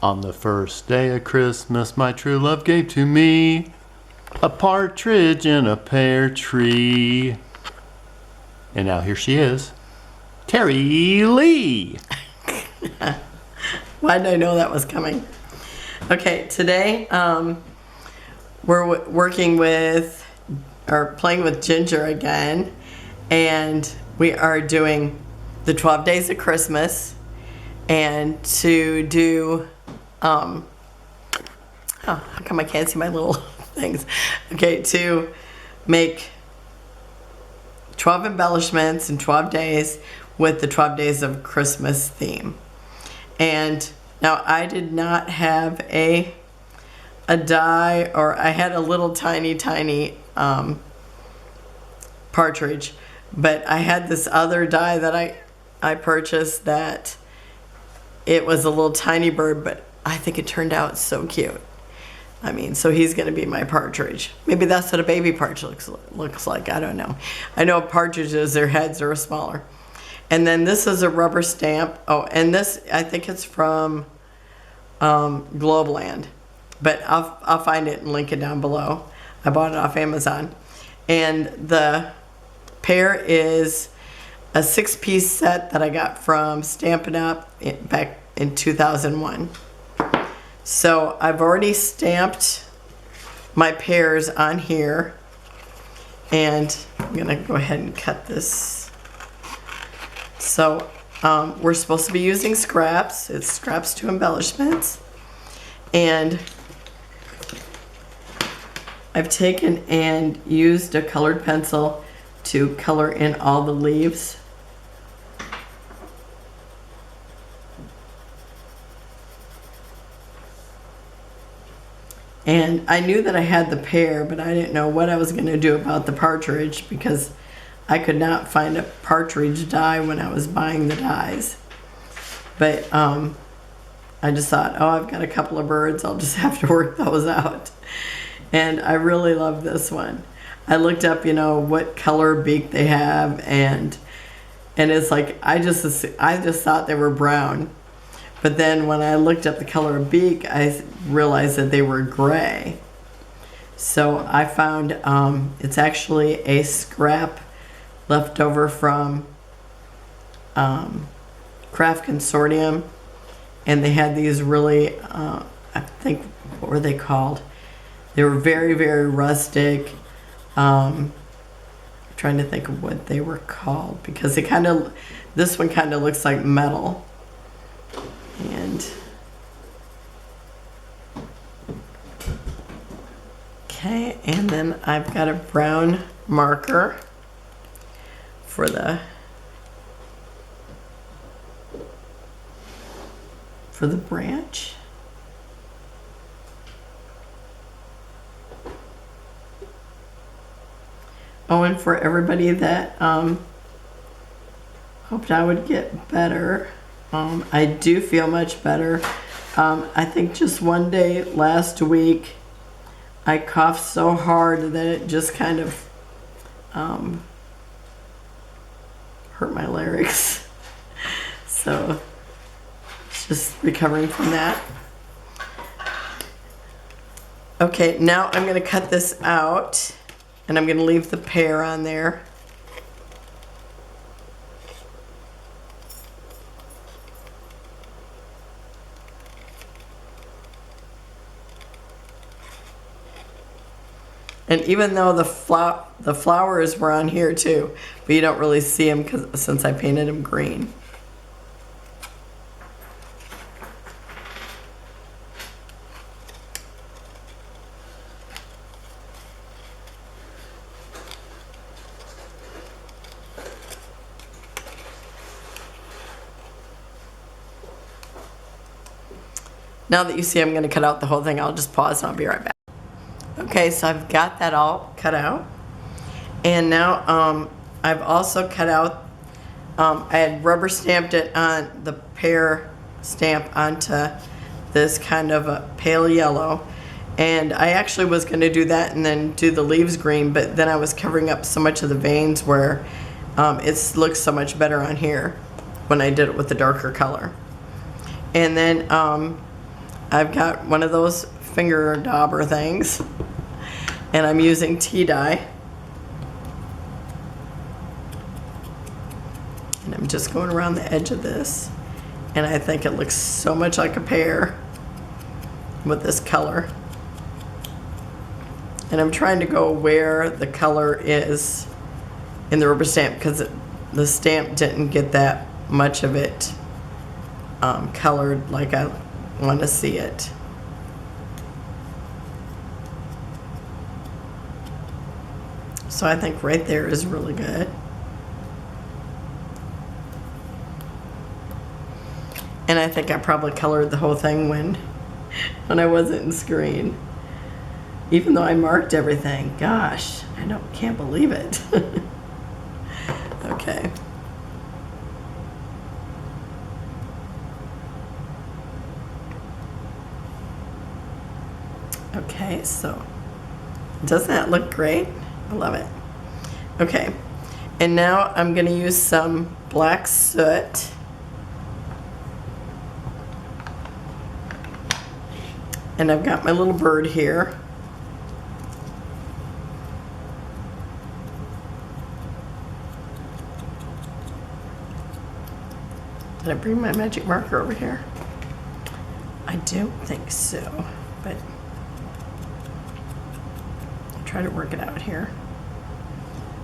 On the first day of Christmas, my true love gave to me a partridge in a pear tree. And now here she is, Teri Lee. Why did I know that was coming? Okay, today we're working with, or playing with Ginger again, and we are doing the 12 Days of Christmas, and to do, how come I can't see my little things? Okay, to make 12 embellishments in 12 days with the 12 Days of Christmas theme. And now I did not have a die, or I had a little tiny partridge, but I had this other die that I purchased that it was a little tiny bird, but I think it turned out so cute. I mean, so he's going to be my partridge. Maybe that's what a baby partridge looks like. I don't know. I know partridges, their heads are smaller. And then this is a rubber stamp. Oh, and this, I think it's from Globeland. But I'll find it and link it down below. I bought it off Amazon. And the pair is a 6-piece set that I got from Stampin' Up! Back in 2001. So I've already stamped my pairs on here. And I'm going to go ahead and cut this. So we're supposed to be using scraps. It's scraps to embellishments. And I've taken and used a colored pencil to color in all the leaves. And I knew that I had the pair, but I didn't know what I was going to do about the partridge, because I could not find a partridge die when I was buying the dies. But I just thought, oh, I've got a couple of birds, I'll just have to work those out. And I really love this one. I looked up, you know, what color beak they have, and it's like, I just thought they were brown. But then when I looked up the color of beak, I realized that they were gray. So I found it's actually a scrap left over from Craft Consortium, and they had these really, I think, what were they called? They were very, very rustic. Trying to think of what they were called, because they kind of, this one kind of looks like metal. And okay, and then I've got a brown marker for the branch. Oh, and for everybody that hoped I would get better, I do feel much better. I think just one day last week I coughed so hard that it just kind of hurt my larynx. So it's just recovering from that. Okay, now I'm going to cut this out, and I'm going to leave the pear on there. And even though the flowers were on here too, but you don't really see them since I painted them green. Now that you see I'm going to cut out the whole thing, I'll just pause and I'll be right back. Okay, so I've got that all cut out. And now I've also cut out, I had rubber stamped it on the pear stamp onto this kind of a pale yellow. And I actually was going to do that and then do the leaves green, but then I was covering up so much of the veins where it looks so much better on here when I did it with the darker color. And then I've got one of those finger dauber things, and I'm using tea dye. And I'm just going around the edge of this, and I think it looks so much like a pear with this color. And I'm trying to go where the color is in the rubber stamp, because the stamp didn't get that much of it colored like I want to see it. So I think right there is really good. And I think I probably colored the whole thing when I wasn't in screen. Even though I marked everything. Gosh, can't believe it. Okay. Okay, so doesn't that look great? I love it. Okay, and now I'm going to use some black soot. And I've got my little bird here. Did I bring my magic marker over here? I don't think so, but I'll try to work it out here.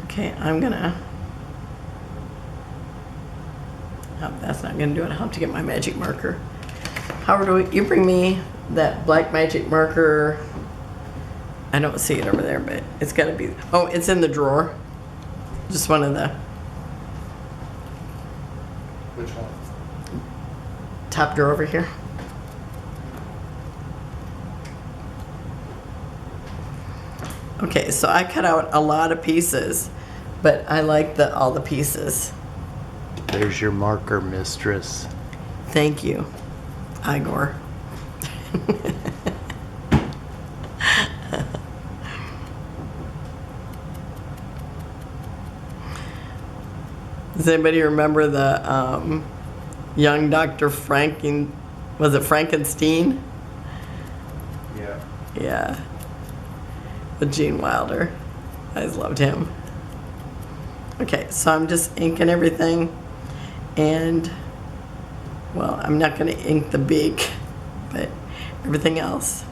Okay, I'm gonna, oh, that's not gonna do it. I'll have to get my magic marker. Howard, you bring me that black magic marker. I don't see it over there, but it's gotta be, oh, it's in the drawer. Just one of the. Which one? Top drawer over here. Okay, so I cut out a lot of pieces, but I like all the pieces. There's your marker, mistress. Thank you, Igor. Does anybody remember the young Dr. was it Frankenstein? Yeah. Yeah. With Gene Wilder. I just loved him. Okay, so I'm just inking everything, and well, I'm not going to ink the beak, but everything else.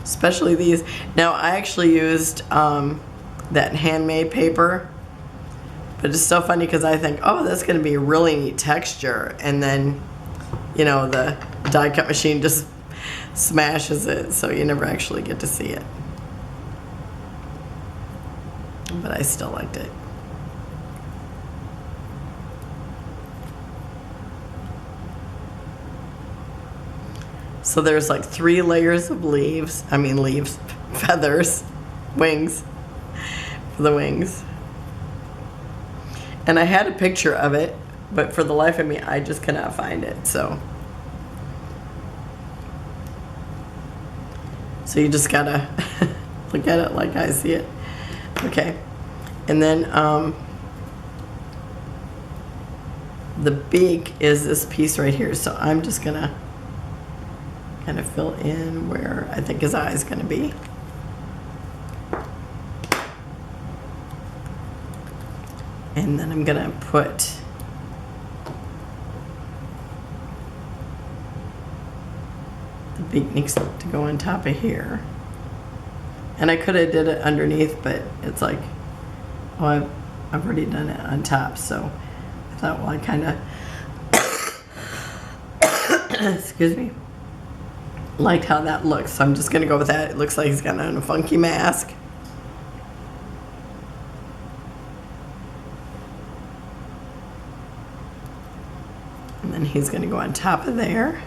Especially these. Now, I actually used that handmade paper, but it's so funny because I think, oh, that's going to be a really neat texture, and then, the die cut machine just smashes it, so you never actually get to see it. But I still liked it. So there's like 3 layers of feathers, wings, for the wings. And I had a picture of it, but for the life of me, I just cannot find it, so you just gotta look at it like I see it. Okay, and then the beak is this piece right here, so I'm just gonna kind of fill in where I think his eye is gonna be. And then I'm gonna put the beak needs to go on top of here. And I could have did it underneath, but it's like, oh, I've already done it on top, so I thought, well, I kind of, excuse me, liked how that looks, so I'm just gonna go with that. It looks like he's got on a funky mask. And then he's gonna go on top of there.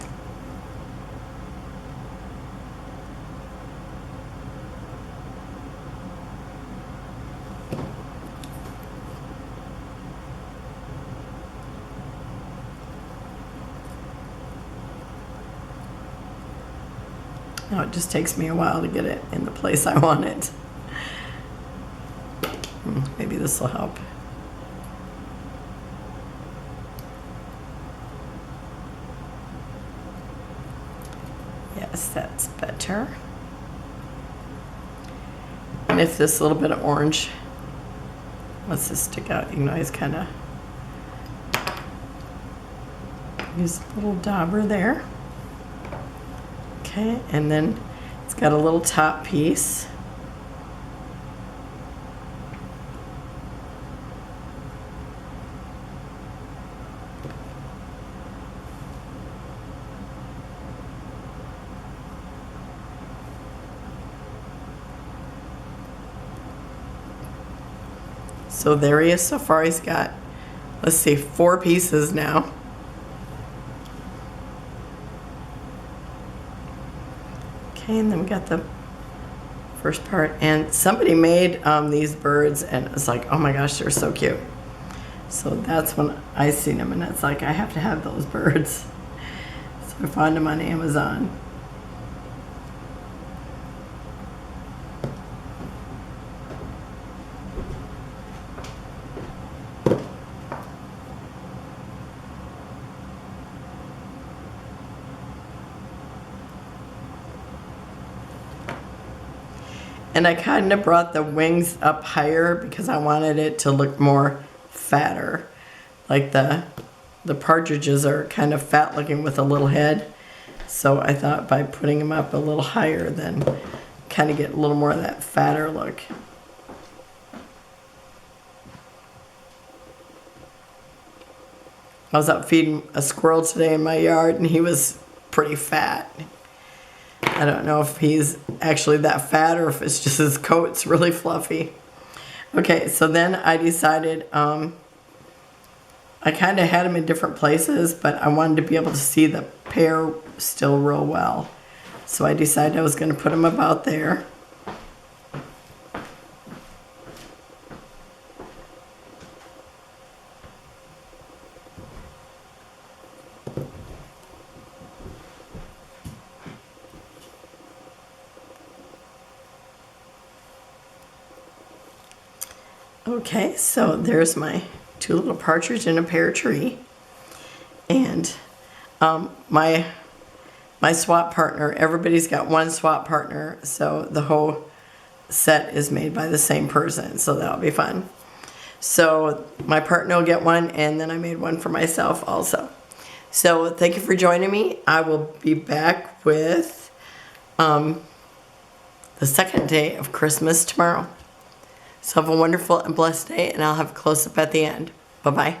Now it just takes me a while to get it in the place I want it. Maybe this will help. Yes, that's better. And if this little bit of orange wants to stick out, you can always kind of use a little dauber there. Okay, and then it's got a little top piece. So there he is so far. He's got, let's see, 4 pieces now. Okay, and then we got the first part. And somebody made these birds, and it's like, oh my gosh, they're so cute. So that's when I seen them, and it's like, I have to have those birds. So I found them on Amazon. And I kind of brought the wings up higher because I wanted it to look more fatter. Like the partridges are kind of fat looking with a little head. So I thought by putting them up a little higher, then kind of get a little more of that fatter look. I was out feeding a squirrel today in my yard, and he was pretty fat. I don't know if he's actually that fat or if it's just his coat's really fluffy. Okay, so then I decided, I kind of had him in different places, but I wanted to be able to see the pear still real well. So I decided I was going to put him about there. Okay, so there's my 2 little partridge in a pear tree. And my swap partner, everybody's got one swap partner, so the whole set is made by the same person, so that'll be fun. So my partner will get one, and then I made one for myself also. So thank you for joining me. I will be back with the second day of Christmas tomorrow. So have a wonderful and blessed day, and I'll have a close-up at the end. Bye-bye.